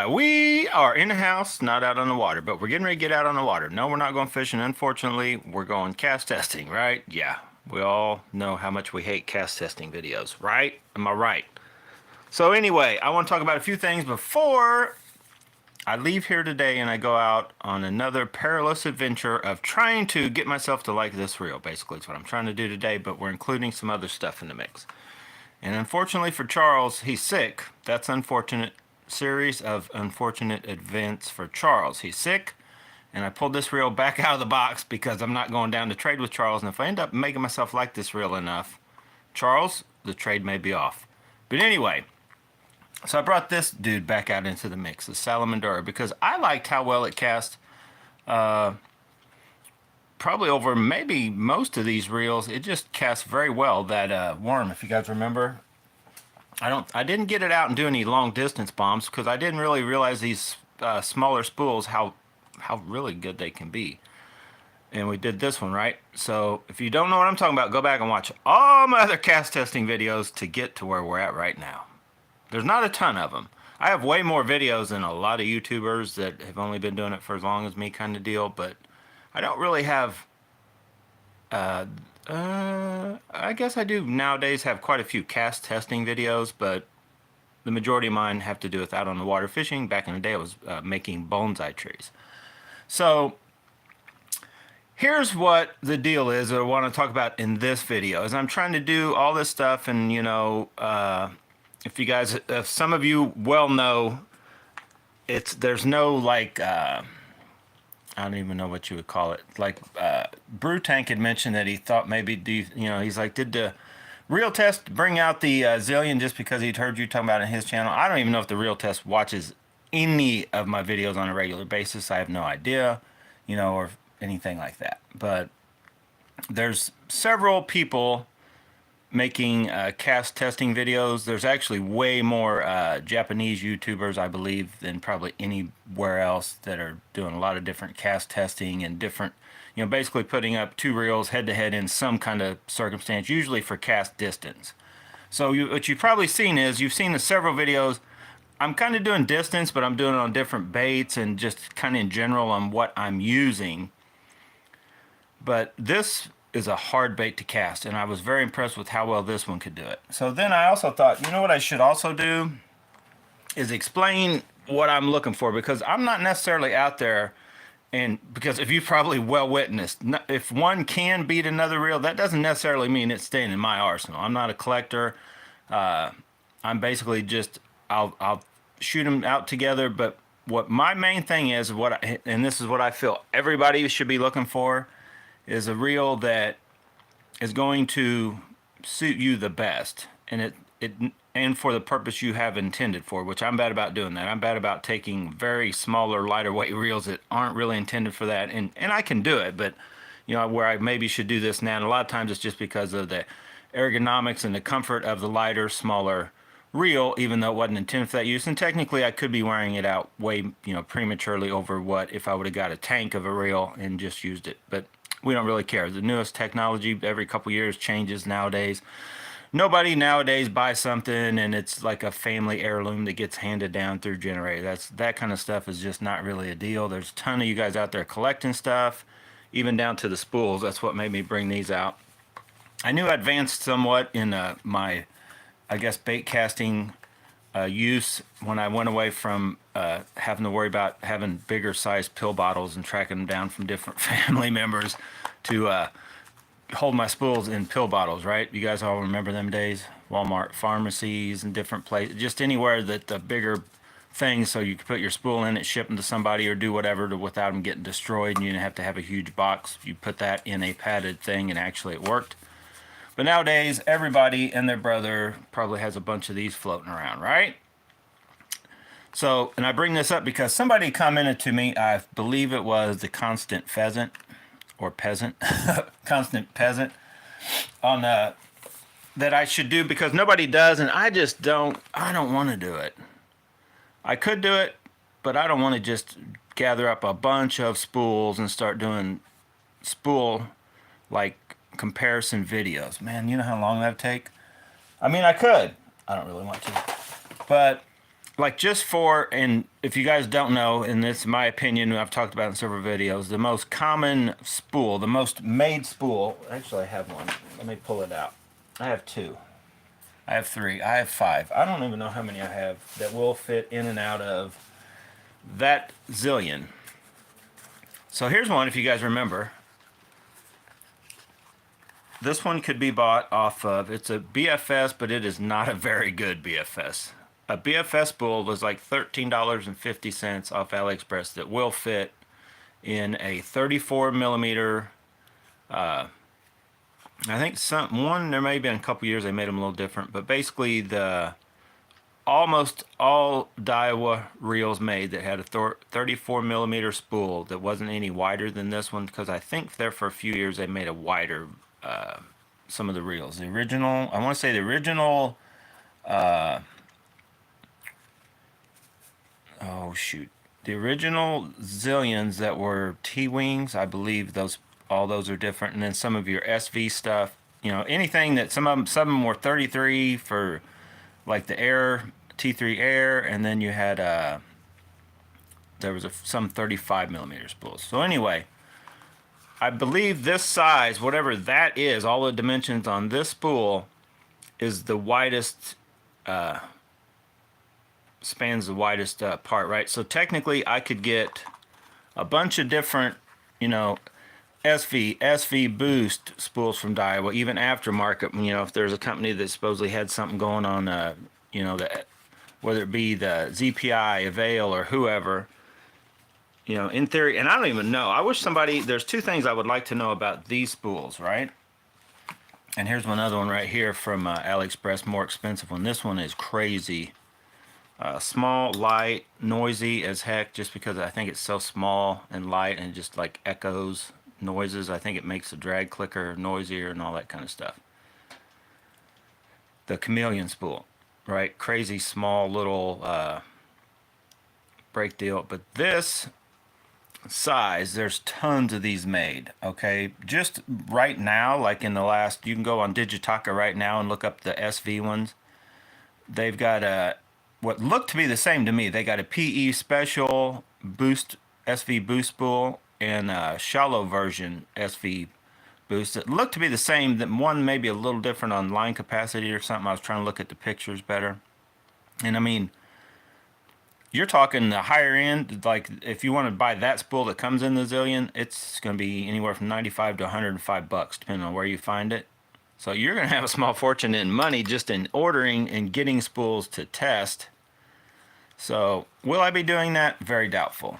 We are in the house, not out on the water, but we're getting ready to get out on the water. No, we're not going fishing. Unfortunately, we're going cast testing, right? Yeah, we all know how much we hate cast testing videos, right? Am I right? So anyway, I want to talk about a few things before I leave here today and I go out on another perilous adventure of trying to get myself to like this reel. Basically, is what I'm trying to do today, but we're including some other stuff in the mix. And unfortunately for Charles, he's sick. That's unfortunate. Series of unfortunate events for Charles. He's sick, and I pulled this reel back out of the box because I'm not going down to trade with Charles. And if I end up making myself like this reel enough, Charles, the trade may be off. But anyway, so I brought this dude back out into the mix, the Salamandura, because I liked how well it cast. Probably over maybe most of these reels, it just cast very well. That worm, if you guys remember, I didn't get it out and do any long distance bombs because I didn't really realize these smaller spools how really good they can be. And we did this one, right? So if you don't know what I'm talking about, go back and watch all my other cast testing videos to get to where we're at right now. There's not a ton of them. I have way more videos than a lot of YouTubers that have only been doing it for as long as me, kind of deal, but I don't really have I guess I do nowadays have quite a few cast testing videos, but the majority of mine have to do with out on the water fishing. Back in the day, I was making bonsai trees. So here's what the deal is that I want to talk about in this video. Is I'm trying to do all this stuff, and if you guys, if some of you well know, there's no like. I don't even know what you would call it. Like Brew Tank had mentioned that he thought maybe he's like, did the Real Test bring out the Zillion just because he'd heard you talking about it in his channel? I don't even know if the Real Test watches any of my videos on a regular basis. I have no idea, or anything like that. But there's several people making cast testing videos. There's actually way more Japanese YouTubers, I believe, than probably anywhere else that are doing a lot of different cast testing and different, basically putting up two reels head to head in some kind of circumstance, usually for cast distance. So what you've probably seen is you've seen the several videos. I'm kind of doing distance, but I'm doing it on different baits and just kind of in general on what I'm using. But this is a hard bait to cast, and I was very impressed with how well this one could do it. So then I also thought, what I should also do is explain what I'm looking for, because I'm not necessarily out there, and because if you've probably well witnessed, if one can beat another reel, that doesn't necessarily mean it's staying in my arsenal. I'm not a collector. I'm basically just, I'll shoot them out together, but what my main thing is, and this is what I feel everybody should be looking for, is a reel that is going to suit you the best, and and for the purpose you have intended for, which I'm bad about doing that. I'm bad about taking very smaller, lighter weight reels that aren't really intended for that, and I can do it, but where I maybe should do this now, and a lot of times it's just because of the ergonomics and the comfort of the lighter, smaller reel, even though it wasn't intended for that use. And technically I could be wearing it out way prematurely over what if I would have got a tank of a reel and just used it. But we don't really care. The newest technology every couple years changes nowadays. Nobody nowadays buys something and it's like a family heirloom that gets handed down through generations. That kind of stuff is just not really a deal. There's a ton of you guys out there collecting stuff, even down to the spools. That's what made me bring these out. I knew I advanced somewhat in my, I guess, bait casting use when I went away from having to worry about having bigger sized pill bottles and tracking them down from different family members to hold my spools in pill bottles, right? You guys all remember them days? Walmart pharmacies and different places, just anywhere that the bigger things, so you could put your spool in it, ship them to somebody, or do whatever without them getting destroyed, and you didn't have to have a huge box. You put that in a padded thing and actually it worked. But nowadays, everybody and their brother probably has a bunch of these floating around, right? So, and I bring this up because somebody commented to me, I believe it was the Constant Pheasant, or Peasant, Constant Peasant, on that I should do, because nobody does, and I don't want to do it. I could do it, but I don't want to just gather up a bunch of spools and start doing spool, like, comparison videos. Man, you know how long that'd take? I mean, I could. I don't really want to. But like just for, and if you guys don't know, and it's my opinion, I've talked about it in several videos, the most common spool, the most made spool, actually I have one, let me pull it out. I have two, I have three, I have five. I don't even know how many I have that will fit in and out of that zillion. So here's one, if you guys remember. This one could be bought off of, it's a BFS, but it is not a very good BFS. A BFS spool was like $13.50 off AliExpress that will fit in a 34 millimeter. I think there may have been a couple years they made them a little different, but basically the almost all Daiwa reels made that had a 34 millimeter spool that wasn't any wider than this one, because I think there for a few years they made a wider some of the reels. The original, I want to say the original, oh shoot, the original Zillions that were T-wings, I believe all those are different. And then some of your SV stuff, you know, anything that some of them were 33 for like the Air T3 Air, and then you had there was some 35 millimeter spools. So anyway, I believe this size, whatever that is, all the dimensions on this spool is the widest, spans the widest part, right? So technically I could get a bunch of different, you know, SV boost spools from Daiwa, even aftermarket, you know, if there's a company that supposedly had something going on, you know, whether it be the ZPI, Avail, or whoever, you know, in theory, and I don't even know. I wish there's two things I would like to know about these spools, right? And here's one other one right here from AliExpress, more expensive one. This one is crazy. Small, light, noisy as heck, just because I think it's so small and light and just like echoes noises. I think it makes the drag clicker noisier and all that kind of stuff. The chameleon spool, right? Crazy small little brake deal. But this size, there's tons of these made, okay? Just right now, like in the last, you can go on Digitaka right now and look up the SV ones. They've got what looked to be the same to me. They got a PE special boost, SV boost spool, and a shallow version SV boost. It looked to be the same, that one maybe a little different on line capacity or something. I was trying to look at the pictures better. And I mean, you're talking the higher end, like if you want to buy that spool that comes in the Zillion, it's going to be anywhere from 95 to 105 bucks, depending on where you find it. So you're going to have a small fortune in money just in ordering and getting spools to test. So will I be doing that? Very doubtful.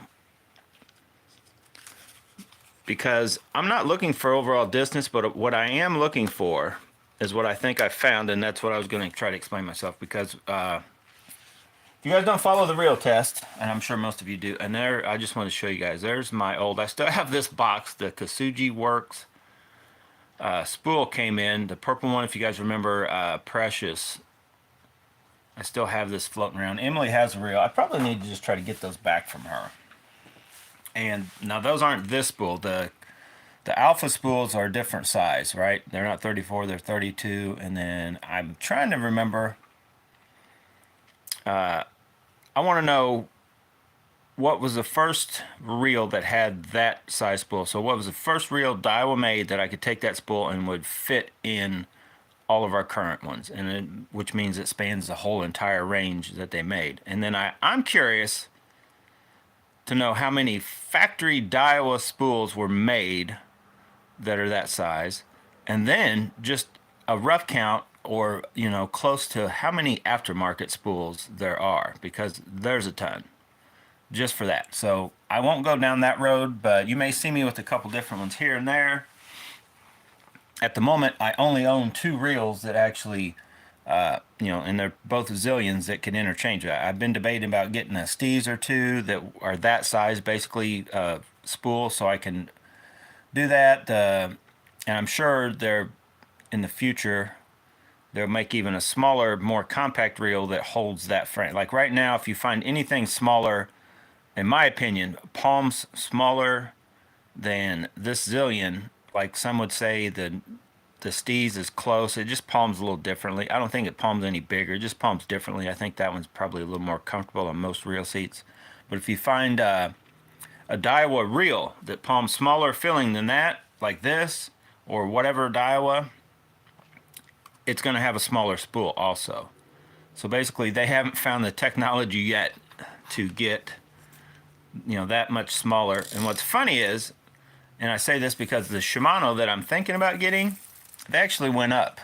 Because I'm not looking for overall distance, but what I am looking for is what I think I found, and that's what I was going to try to explain myself, because if you guys don't follow the reel test, and I'm sure most of you do, and there, I just want to show you guys, there's my old, I still have this box, the Kasuji Works spool came in, the purple one, if you guys remember, Precious. I still have this floating around. Emily has a reel. I probably need to just try to get those back from her. And now those aren't this spool. The alpha spools are a different size, right? They're not 34, they're 32. And then I'm trying to remember, I want to know what was the first reel that had that size spool. So what was the first reel Daiwa made that I could take that spool and would fit in all of our current ones, and which means it spans the whole entire range that they made. And then I'm curious to know how many factory Daiwa spools were made that are that size, and then just a rough count, or you know, close to how many aftermarket spools there are, because there's a ton just for that. So I won't go down that road, but you may see me with a couple different ones here and there. At the moment, I only own two reels that actually, you know, and they're both Zillions that can interchange. I've been debating about getting a Steez or two that are that size, basically, spool, so I can do that. And I'm sure they're, in the future, they'll make even a smaller, more compact reel that holds that frame. Like right now, if you find anything smaller, in my opinion, palms smaller than this Zillion, like some would say the the Steez is close. It just palms a little differently. I don't think it palms any bigger. It just palms differently. I think that one's probably a little more comfortable on most reel seats. But if you find a Daiwa reel that palms smaller filling than that, like this, or whatever Daiwa, it's going to have a smaller spool also. So basically, they haven't found the technology yet to get, that much smaller. And what's funny is, and I say this because the Shimano that I'm thinking about getting, they actually went up.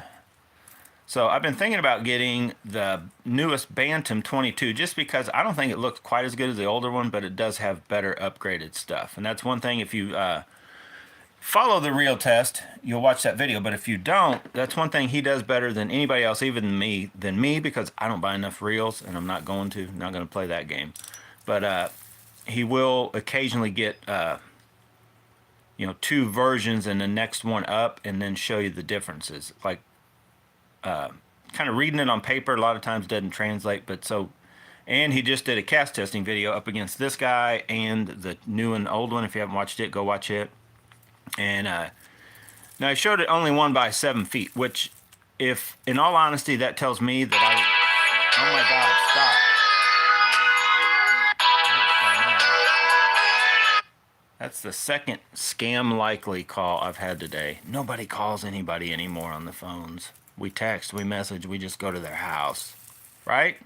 So I've been thinking about getting the newest Bantam 22 just because I don't think it looks quite as good as the older one, but it does have better upgraded stuff. And that's one thing, if you follow the reel test, you'll watch that video. But if you don't, that's one thing he does better than anybody else, even me, because I don't buy enough reels, and I'm not going to play that game. But he will occasionally get two versions and the next one up, and then show you the differences. Like kind of reading it on paper a lot of times doesn't translate, but so. And he just did a cast testing video up against this guy and the new and old one. If you haven't watched it, go watch it. And now I showed it only 1 by 7 feet, which, if in all honesty, that tells me that oh my God, stop. That's the second scam likely call I've had today. Nobody calls anybody anymore on the phones. We text, we message, we just go to their house, right?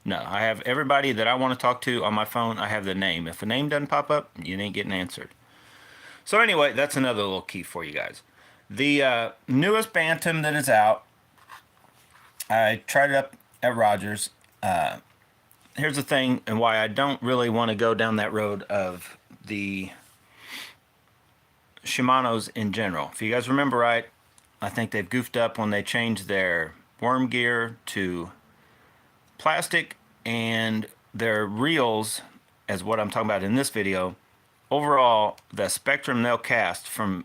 No, I have everybody that I want to talk to on my phone. I have the name. If a name doesn't pop up, you ain't getting answered. So anyway, that's another little key for you guys. The newest Bantam that is out, I tried it up at Rogers. Here's the thing, and why I don't really want to go down that road of the Shimano's in general. If you guys remember right, I think they've goofed up when they changed their worm gear to plastic, and their reels, as what I'm talking about in this video, overall, the spectrum they'll cast from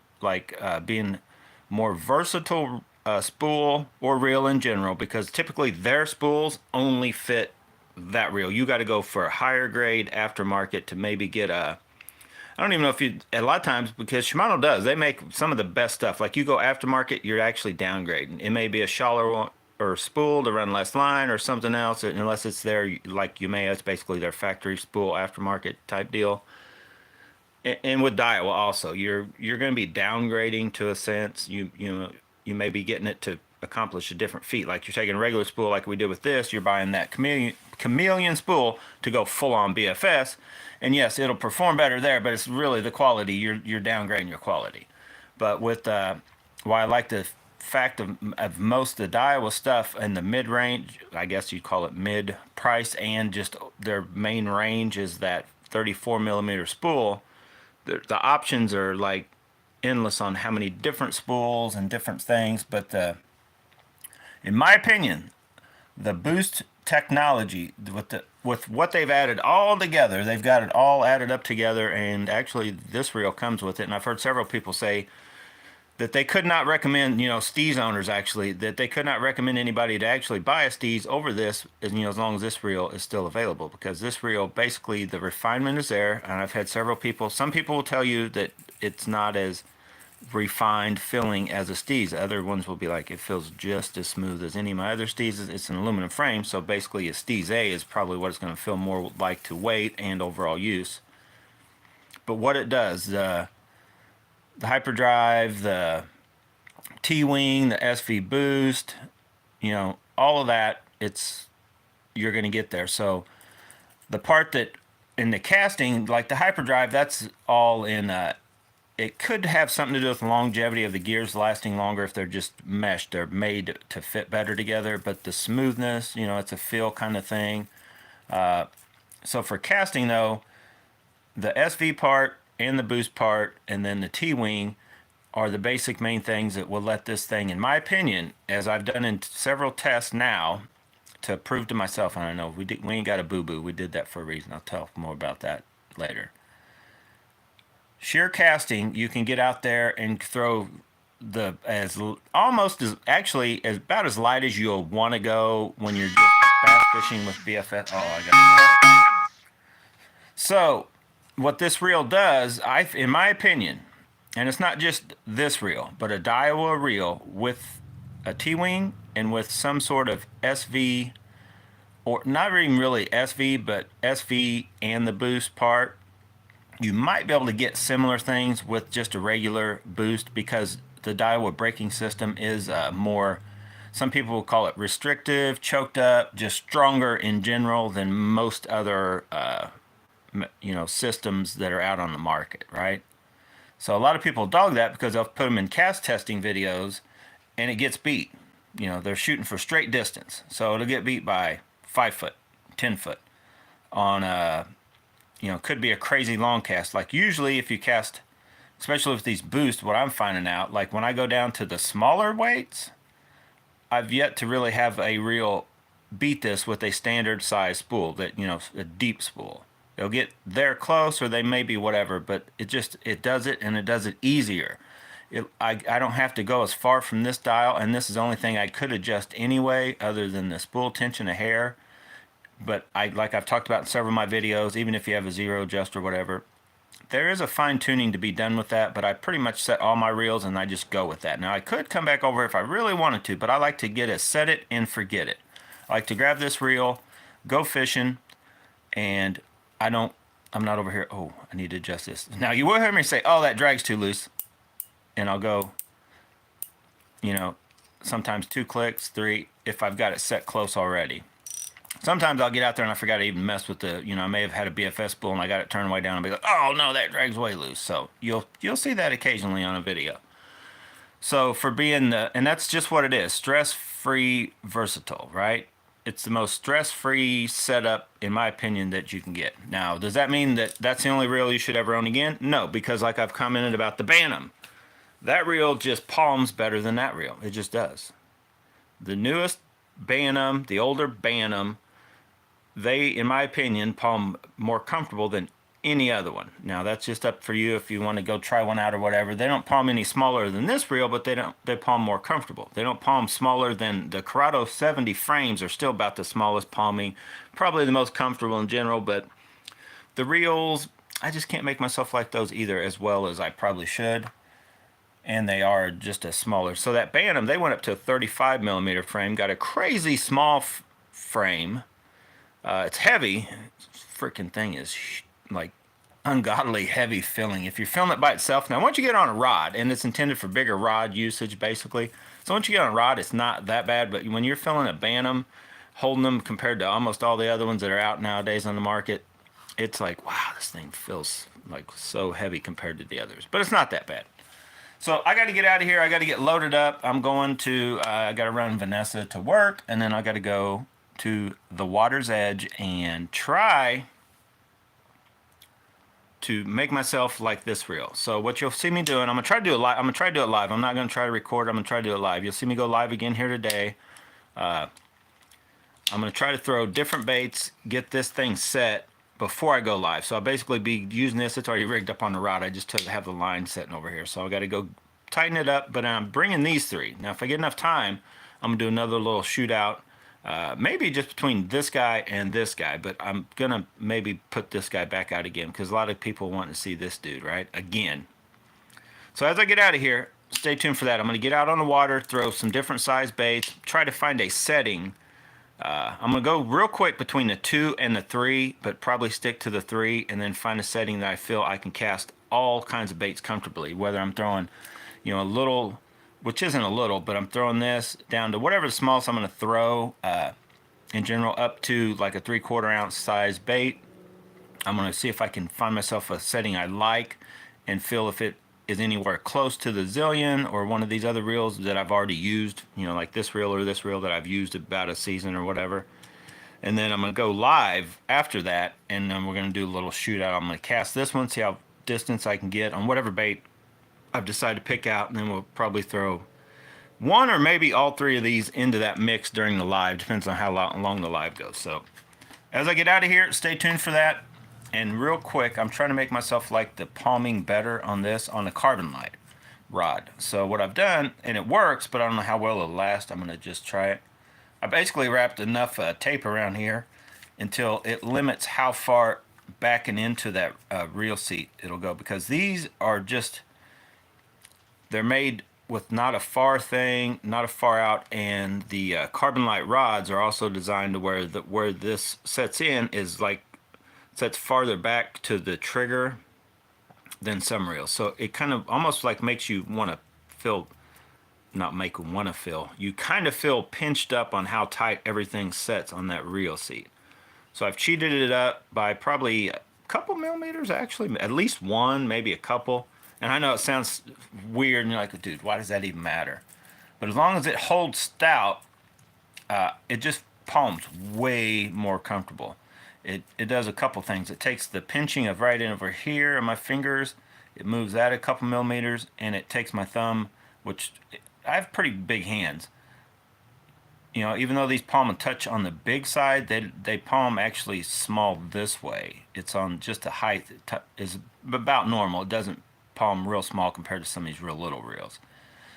being more versatile spool or reel in general, because typically their spools only fit that reel. You got to go for a higher grade aftermarket to maybe get I don't even know if you, a lot of times, because Shimano does, they make some of the best stuff. Like you go aftermarket, you're actually downgrading. It may be a shallower one or spool to run less line or something else, unless it's their, like Yumea, it's basically their factory spool aftermarket type deal. And with Daiwa also, you're going to be downgrading to a sense. You may be getting it to accomplish a different feat. Like you're taking a regular spool like we did with this, you're buying that chameleon spool to go full on BFS. And yes, it'll perform better there, but it's really the quality. You're downgrading your quality. But with why I like the fact of most of the Daiwa stuff in the mid range, I guess you'd call it mid price, and just their main range is that 34 millimeter spool. The options are like endless on how many different spools and different things. But in my opinion, the boost technology with what they've added all together, they've got it all added up together, and actually this reel comes with it. And I've heard several people say that they could not recommend, Steez owners actually, that they could not recommend anybody to actually buy a Steez over this, as long as this reel is still available, because this reel, basically the refinement is there. And I've had several people, some people will tell you that it's not as refined filling as a Steez. Other ones will be like, it feels just as smooth as any of my other Steezes. It's an aluminum frame, so basically a Steez A is probably what it's going to feel more like to weight and overall use. But what it does, the hyperdrive, the T-wing, the SV boost, all of that, you're going to get there. So the part that in the casting, like the hyperdrive, that's all in it could have something to do with the longevity of the gears lasting longer if they're just meshed. They're made to fit better together, but the smoothness, it's a feel kind of thing. So for casting though, the SV part and the boost part and then the T-wing are the basic main things that will let this thing, in my opinion, as I've done in several tests now to prove to myself, and I know we ain't got a boo-boo, we did that for a reason. I'll talk more about that later. Sheer casting, you can get out there and throw about as light as you'll want to go when you're just bass fishing with BFS. Oh, I got it. So what this reel does, in my opinion, And it's not just this reel, but a Daiwa reel with a T-wing and with some sort of SV, or not even really SV, but SV and the boost part. You might be able to get similar things with just a regular boost because the Daiwa braking system is more, some people will call it restrictive, choked up, just stronger in general than most other systems that are out on the market, right? So a lot of people dog that because they'll put them in cast testing videos and it gets beat. They're shooting for straight distance. So it'll get beat by 5 foot, 10 foot on could be a crazy long cast. Like usually if you cast, especially with these boosts, what I'm finding out, like when I go down to the smaller weights, I've yet to really have a real beat this with a standard size spool that, a deep spool. They'll get there close or they may be whatever, but it does it and it does it easier. I don't have to go as far from this dial, and this is the only thing I could adjust anyway other than the spool tension a hair. But like I've talked about in several of my videos, even if you have a zero adjust or whatever, there is a fine tuning to be done with that, but I pretty much set all my reels and I just go with that. Now I could come back over if I really wanted to, but I like to get a set it and forget it. I like to grab this reel, go fishing, and I'm not over here, oh, I need to adjust this. Now you will hear me say, oh, that drag's too loose. And I'll go, sometimes 2 clicks, 3, if I've got it set close already. Sometimes I'll get out there and I forgot to even mess with the, I may have had a BFS spool and I got it turned way down and be like, oh no, that drag's way loose. So you'll see that occasionally on a video. So for being and that's just what it is, stress-free, versatile, right? It's the most stress-free setup, in my opinion, that you can get. Now, does that mean that that's the only reel you should ever own again? No, because like I've commented about the Bantam, that reel just palms better than that reel. It just does. The newest Bantam, the older Bantam, they, in my opinion, palm more comfortable than any other one. Now that's just up for you if you want to go try one out or whatever. They don't palm any smaller than this reel, but they palm more comfortable. They don't palm smaller than the Corrado 70 frames are still about the smallest palming, probably the most comfortable in general, but the reels, I just can't make myself like those either as well as I probably should. And they are just a smaller. So that Bantam, they went up to a 35 millimeter frame, got a crazy small frame. It's heavy. Freaking thing is like ungodly heavy filling. If you're filling it by itself, now once you get on a rod, and it's intended for bigger rod usage basically. So once you get on a rod, it's not that bad. But when you're filling a Bantam, holding them compared to almost all the other ones that are out nowadays on the market, it's like, wow, this thing feels like so heavy compared to the others. But it's not that bad. So I got to get out of here. I got to get loaded up. I'm going to, I got to run Vanessa to work, and then I got to go to the water's edge and try to make myself like this reel. So what you'll see me doing, I'm gonna try to do it live. I'm gonna try to do it live. I'm not gonna try to record. I'm gonna try to do it live. You'll see me go live again here today. I'm gonna try to throw different baits, get this thing set before I go live. So I'll basically be using this. It's already rigged up on the rod. I just have the line sitting over here. So I got to go tighten it up. But I'm bringing these 3. Now if I get enough time, I'm gonna do another little shootout. Maybe just between this guy and this guy, but I'm gonna maybe put this guy back out again because a lot of people want to see this dude, right? Again. So as I get out of here, stay tuned for that. I'm gonna get out on the water, throw some different size baits, try to find a setting. I'm gonna go real quick between the 2 and the 3, but probably stick to the 3 and then find a setting that I feel I can cast all kinds of baits comfortably, whether I'm throwing, a little, which isn't a little, but I'm throwing this down to whatever the smallest I'm going to throw in general, up to like a 3/4 ounce size bait. I'm going to see if I can find myself a setting I like and feel if it is anywhere close to the Zillion or one of these other reels that I've already used, like this reel or this reel that I've used about a season or whatever. And then I'm going to go live after that, and then we're going to do a little shootout. I'm going to cast this one, see how distance I can get on whatever bait I've decided to pick out, and then we'll probably throw 1 or maybe all 3 of these into that mix during the live. Depends on how long the live goes. So as I get out of here, stay tuned for that. And real quick, I'm trying to make myself like the palming better on this on the carbon light rod. So what I've done, and it works, but I don't know how well it'll last. I'm going to just try it. I basically wrapped enough tape around here until it limits how far back and into that reel seat it'll go, because these are just they're made with not a far thing, not a far out, and the carbon light rods are also designed to where this sets in is like sets farther back to the trigger than some reels. So it kind of almost like makes you want to feel, not make you want to feel, you kind of feel pinched up on how tight everything sets on that reel seat. So I've cheated it up by probably a couple millimeters, actually, at least one, maybe a couple. And I know it sounds weird, and you're like, dude, why does that even matter? But as long as it holds stout, it just palms way more comfortable. It does a couple things. It takes the pinching of right in over here on my fingers, it moves that a couple millimeters, and it takes my thumb, which I have pretty big hands. You know, even though these palm and touch on the big side, they palm actually small this way. It's on just a height that is about normal. It doesn't palm real small compared to some of these real little reels.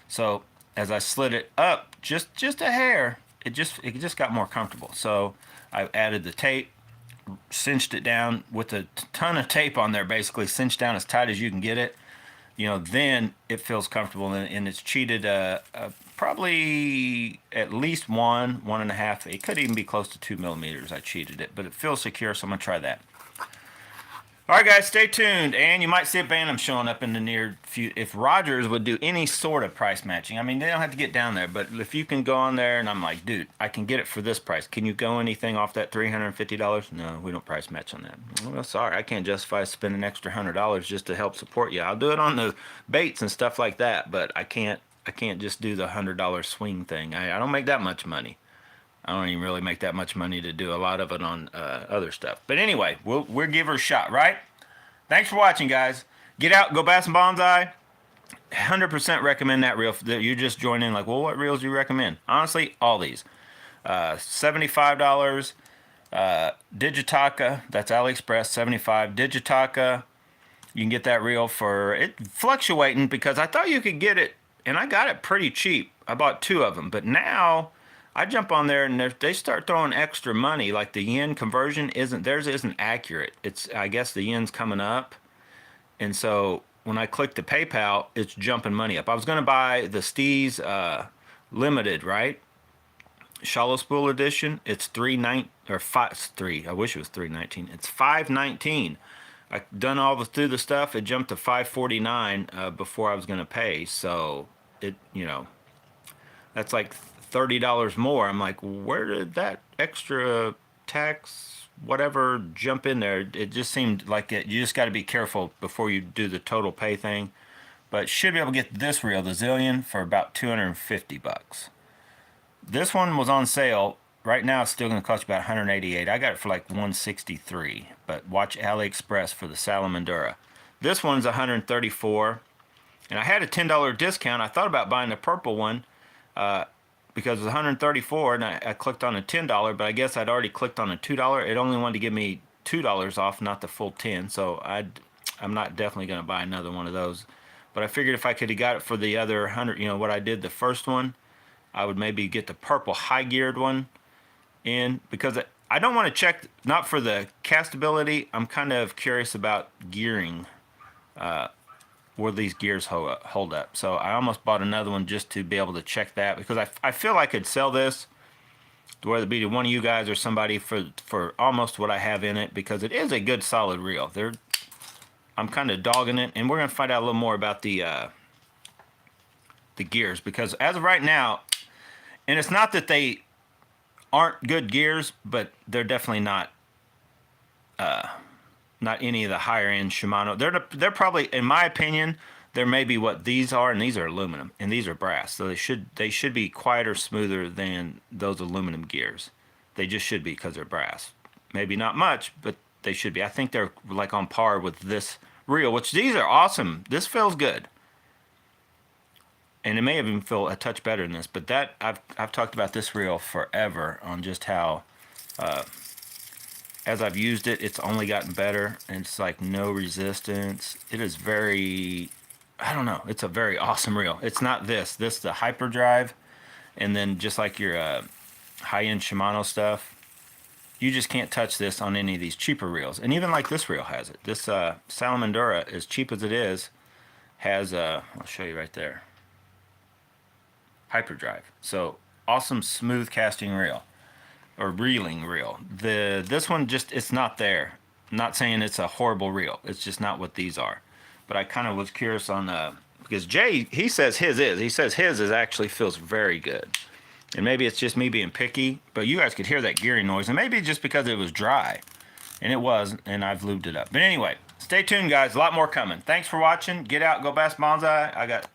So as I slid it up just a hair, it just got more comfortable. So I added the tape, cinched it down with a ton of tape on there, basically cinched down as tight as you can get it. You know, then it feels comfortable, and it's cheated probably at least 1.5. It could even be close to 2 millimeters. I cheated it, but it feels secure, so I'm gonna try that. All right, guys, stay tuned, and you might see a Bantam showing up in the near future. If Rogers would do any sort of price matching, I mean, they don't have to get down there, but if you can go on there, and I'm like, dude, I can get it for this price. Can you go anything off that $350? No, we don't price match on that. Well, sorry, I can't justify spending an extra $100 just to help support you. I'll do it on the baits and stuff like that, but I can't just do the $100 swing thing. I don't make that much money. I don't even really make that much money to do a lot of it on other stuff. But anyway, we'll give her a shot, right? Thanks for watching, guys. Get out, go bass and bonsai. 100% recommend that reel. You just join in like, well, what reels do you recommend? Honestly, all these. $75. Digitaka, that's AliExpress, 75. Digitaka, you can get that reel for, it fluctuating because I thought you could get it, and I got it pretty cheap. I bought 2 of them, but now I jump on there and they start throwing extra money. Like the yen conversion theirs isn't accurate. It's, I guess the yen's coming up, and so when I click the PayPal, it's jumping money up. I was gonna buy the Steez limited, right? Shallow spool edition. It's 3.9 or 5.3. I wish it was 3.19. It's 5.19. I done all through the stuff. It jumped to 5.49 before I was gonna pay. So it, you know, that's like $30 more. I'm like, where did that extra tax whatever jump in there? It just seemed like you just got to be careful before you do the total pay thing. But should be able to get this reel, the Zillion, for about 250 bucks. This one was on sale. Right now it's still going to cost you about 188. I got it for like 163. But watch AliExpress for the Salamandura. This one's 134. And I had a $10 discount. I thought about buying the purple one. Because it was 134 and I clicked on a $10, but I guess I'd already clicked on a $2. It only wanted to give me $2 off, not the full 10. So I'm not definitely going to buy another one of those. But I figured if I could have got it for the other 100, you know, what I did the first one, I would maybe get the purple high geared one in, because I don't want to check, not for the castability. I'm kind of curious about gearing. Where these gears hold up. So I almost bought another one just to be able to check that, because I feel I could sell this, whether it be to one of you guys or somebody, for almost what I have in it, because it is a good solid reel. I'm kind of dogging it, and we're going to find out a little more about the gears, because as of right now, and it's not that they aren't good gears, but they're definitely not any of the higher end Shimano. They're probably, in my opinion, they're maybe what these are, and these are aluminum, and these are brass. So they should be quieter, smoother than those aluminum gears. They just should be, because they're brass. Maybe not much, but they should be. I think they're like on par with this reel, which these are awesome. This feels good, and it may even feel a touch better than this. But that I've talked about this reel forever on just how. As I've used it, it's only gotten better, and it's like no resistance. It is very, I don't know, it's a very awesome reel. It's not this the hyperdrive, and then just like your high-end Shimano stuff, you just can't touch this on any of these cheaper reels. And even like this reel has it. This Salamandura, as cheap as it is, has a, I'll show you right there, hyperdrive. So awesome smooth casting reel or reeling reel. This one just, it's not there. I'm not saying it's a horrible reel. It's just not what these are. But I kind of was curious on because Jay, he says his is actually feels very good. And maybe it's just me being picky, but you guys could hear that gearing noise, and maybe just because it was dry. And it was, and I've lubed it up. But anyway, stay tuned, guys. A lot more coming. Thanks for watching. Get out, go bass bonsai. I got